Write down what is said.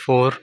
4